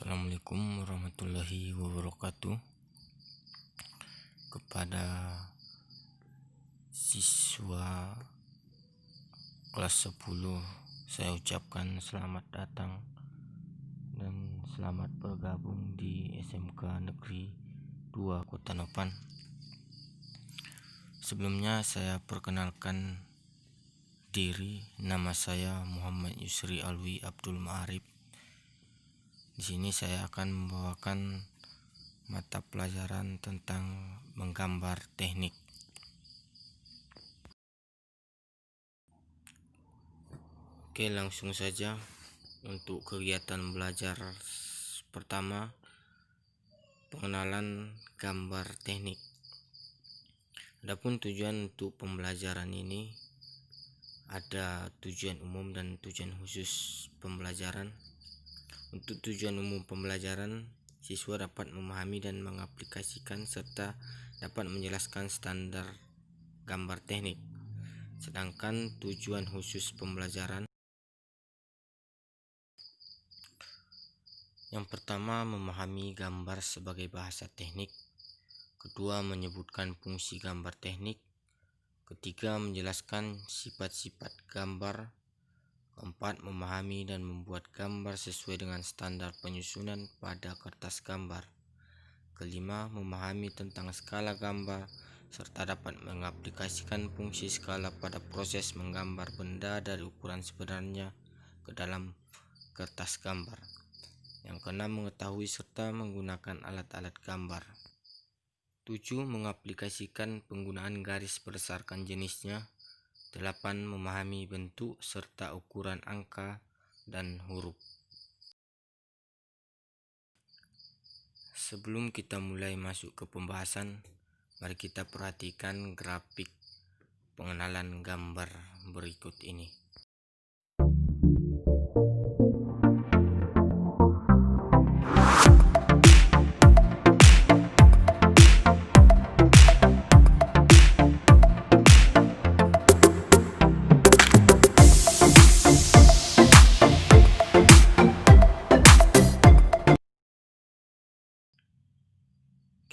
Assalamualaikum warahmatullahi wabarakatuh. Kepada siswa kelas 10 saya ucapkan selamat datang dan selamat bergabung di SMK Negeri 2 Kota Nopan. Sebelumnya saya perkenalkan diri, nama saya Muhammad Yusri Alwi Abdul Ma'arif. Di sini saya akan membawakan mata pelajaran tentang menggambar teknik. Oke, langsung saja untuk kegiatan belajar pertama, pengenalan gambar teknik. Adapun tujuan untuk pembelajaran ini ada tujuan umum dan tujuan khusus pembelajaran. Untuk tujuan umum pembelajaran, siswa dapat memahami dan mengaplikasikan serta dapat menjelaskan standar gambar teknik. Sedangkan tujuan khusus pembelajaran yang pertama, memahami gambar sebagai bahasa teknik. Kedua, menyebutkan fungsi gambar teknik. Ketiga, menjelaskan sifat-sifat gambar. Keempat, memahami dan membuat gambar sesuai dengan standar penyusunan pada kertas gambar. Kelima, memahami tentang skala gambar serta dapat mengaplikasikan fungsi skala pada proses menggambar benda dari ukuran sebenarnya ke dalam kertas gambar. Yang keenam, mengetahui serta menggunakan alat-alat gambar. 7. Mengaplikasikan penggunaan garis berdasarkan jenisnya. 8. Memahami bentuk serta ukuran angka dan huruf. Sebelum kita mulai masuk ke pembahasan, mari kita perhatikan grafik pengenalan gambar berikut ini.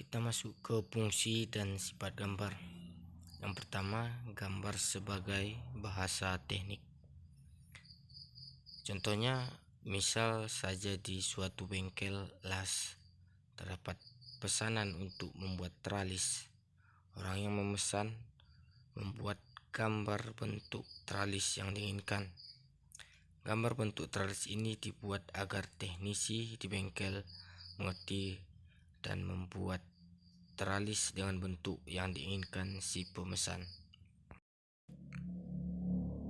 Kita masuk ke fungsi dan sifat gambar. Yang pertama, gambar sebagai bahasa teknik. Contohnya, misal saja di suatu bengkel las terdapat pesanan untuk membuat tralis. Orang yang memesan membuat gambar bentuk tralis yang diinginkan. Gambar bentuk tralis ini dibuat agar teknisi di bengkel mengerti dan membuat tralis dengan bentuk yang diinginkan si pemesan.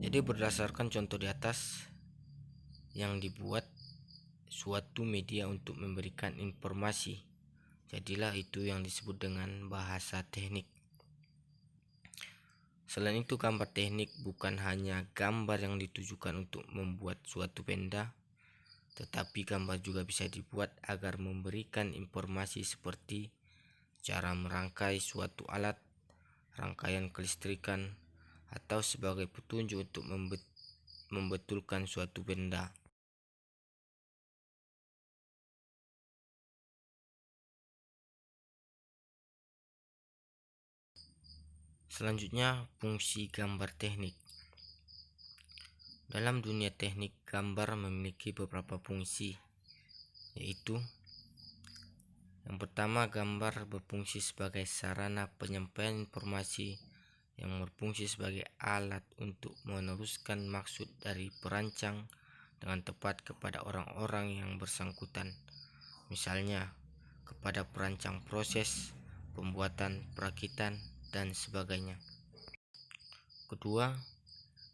Jadi berdasarkan contoh di atas, yang dibuat suatu media untuk memberikan informasi, jadilah itu yang disebut dengan bahasa teknik. Selain itu, gambar teknik bukan hanya gambar yang ditujukan untuk membuat suatu benda, tetapi gambar juga bisa dibuat agar memberikan informasi seperti cara merangkai suatu alat, rangkaian kelistrikan, atau sebagai petunjuk untuk membetulkan suatu benda. Selanjutnya, fungsi gambar teknik. Dalam dunia teknik, gambar memiliki beberapa fungsi, yaitu yang pertama, gambar berfungsi sebagai sarana penyampaian informasi yang berfungsi sebagai alat untuk meneruskan maksud dari perancang dengan tepat kepada orang-orang yang bersangkutan, misalnya kepada perancang proses, pembuatan, perakitan, dan sebagainya. Kedua,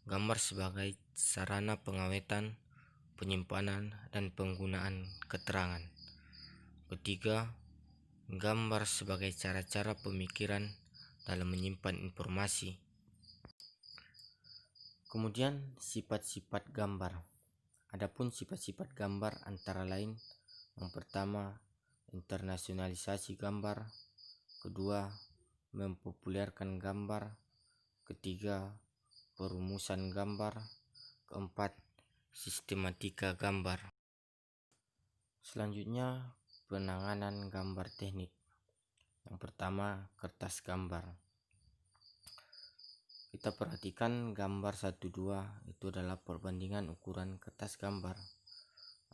gambar sebagai sarana pengawetan, penyimpanan, dan penggunaan keterangan. Ketiga, gambar sebagai cara-cara pemikiran dalam menyimpan informasi. Kemudian sifat-sifat gambar. Adapun sifat-sifat gambar antara lain, yang pertama, internasionalisasi gambar. Kedua, mempopulerkan gambar. Ketiga, perumusan gambar. Keempat, sistematika gambar. Selanjutnya, penanganan gambar teknik. Yang pertama, kertas gambar. Kita perhatikan gambar 12 itu adalah perbandingan ukuran kertas gambar.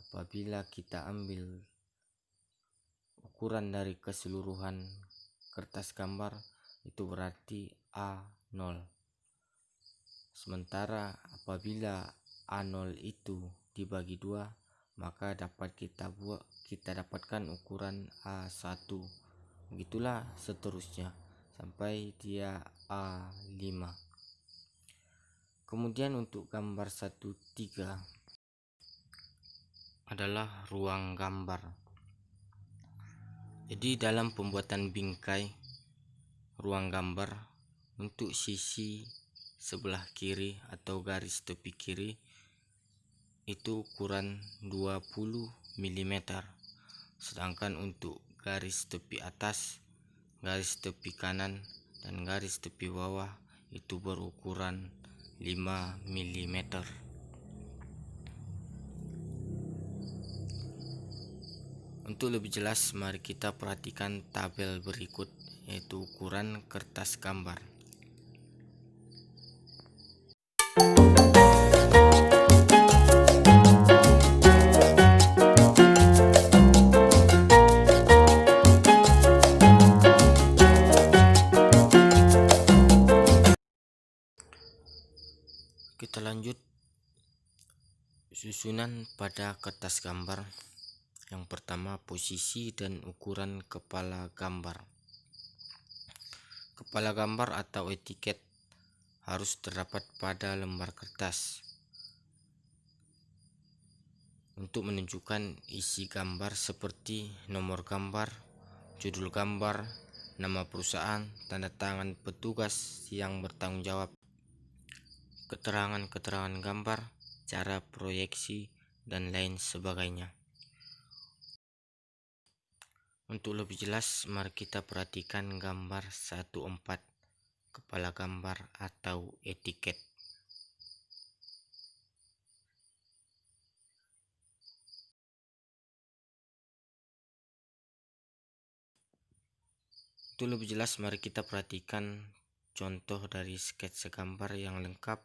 Apabila kita ambil ukuran dari keseluruhan kertas gambar, itu berarti A0. Sementara apabila A0 itu dibagi 2, maka dapat kita dapatkan ukuran A1. Begitulah seterusnya sampai dia A5. Kemudian untuk gambar 13 adalah ruang gambar. Jadi dalam pembuatan bingkai ruang gambar, untuk sisi sebelah kiri atau garis tepi kiri itu ukuran 20 mm. Sedangkan untuk garis tepi atas, garis tepi kanan, dan garis tepi bawah itu berukuran 5 mm. Untuk lebih jelas, mari kita perhatikan tabel berikut, yaitu ukuran kertas gambar. Kita lanjut susunan pada kertas gambar. Yang pertama, posisi dan ukuran kepala gambar. Kepala gambar atau etiket harus terdapat pada lembar kertas untuk menunjukkan isi gambar seperti nomor gambar, judul gambar, nama perusahaan, tanda tangan petugas yang bertanggung jawab, keterangan-keterangan gambar, cara proyeksi, dan lain sebagainya. Untuk lebih jelas, mari kita perhatikan gambar 14, kepala gambar atau etiket. Untuk lebih jelas, mari kita perhatikan contoh dari sketsa gambar yang lengkap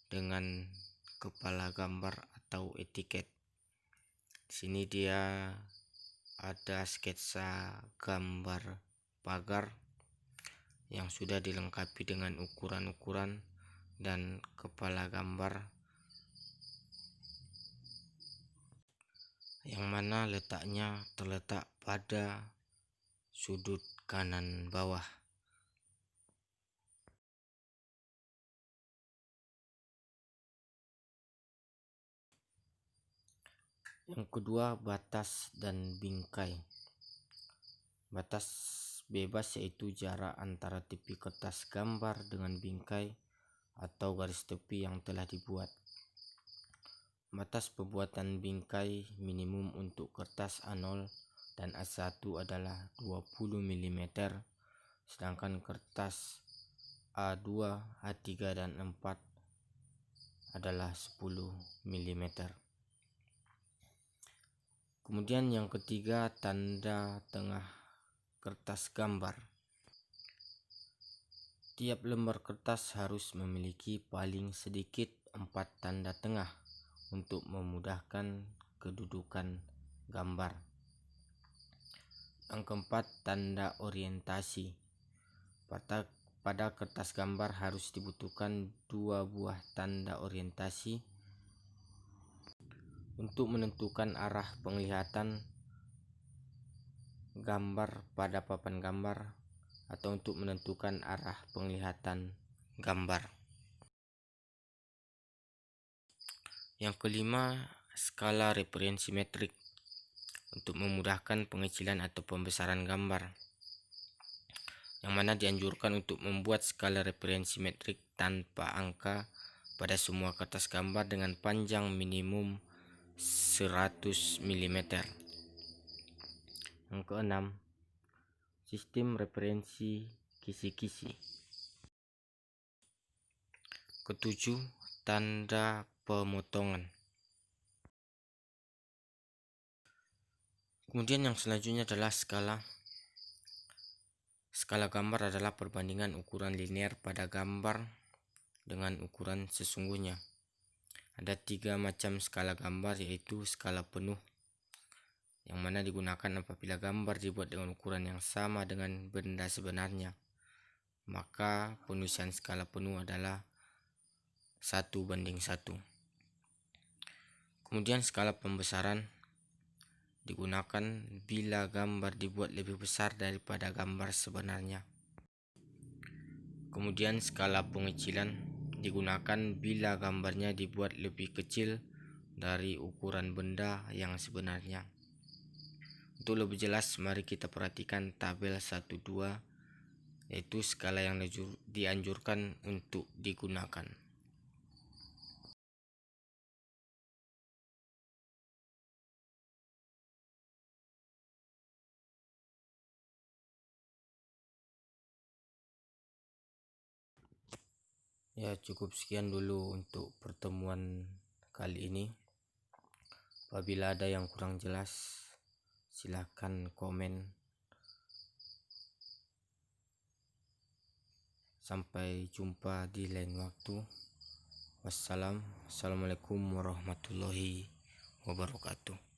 dengan kepala gambar atau etiket. Di sini dia ada sketsa gambar pagar yang sudah dilengkapi dengan ukuran-ukuran dan kepala gambar yang mana letaknya terletak pada sudut kanan bawah. Yang kedua, batas dan bingkai. Batas bebas yaitu jarak antara tepi kertas gambar dengan bingkai atau garis tepi yang telah dibuat. Batas pembuatan bingkai minimum untuk kertas A0 dan A1 adalah 20 mm, sedangkan kertas A2, A3, dan 4 adalah 10 mm. Kemudian yang ketiga, tanda tengah kertas gambar. Tiap lembar kertas harus memiliki paling sedikit 4 tanda tengah untuk memudahkan kedudukan gambar. Yang keempat, tanda orientasi. Pada kertas gambar harus dibutuhkan 2 buah tanda orientasi untuk menentukan arah penglihatan gambar pada papan gambar atau untuk menentukan arah penglihatan gambar. Yang kelima, skala referensi metrik untuk memudahkan pengecilan atau pembesaran gambar, yang mana dianjurkan untuk membuat skala referensi metrik tanpa angka pada semua kertas gambar dengan panjang minimum 100 mm. Yang keenam, sistem referensi kisi-kisi. Ketujuh, tanda pemotongan. Kemudian yang selanjutnya adalah skala. Skala gambar adalah perbandingan ukuran linear pada gambar dengan ukuran sesungguhnya. Ada 3 macam skala gambar, yaitu skala penuh, yang mana digunakan apabila gambar dibuat dengan ukuran yang sama dengan benda sebenarnya. Maka penulisan skala penuh adalah 1:1. Kemudian skala pembesaran digunakan bila gambar dibuat lebih besar daripada gambar sebenarnya. Kemudian skala pengecilan digunakan bila gambarnya dibuat lebih kecil dari ukuran benda yang sebenarnya. Untuk lebih jelas, mari kita perhatikan tabel 1-2, yaitu skala yang dianjurkan untuk digunakan. Ya, cukup sekian dulu untuk pertemuan kali ini. Apabila ada yang kurang jelas, silahkan komen. Sampai jumpa di lain waktu. Wassalamualaikum warahmatullahi wabarakatuh.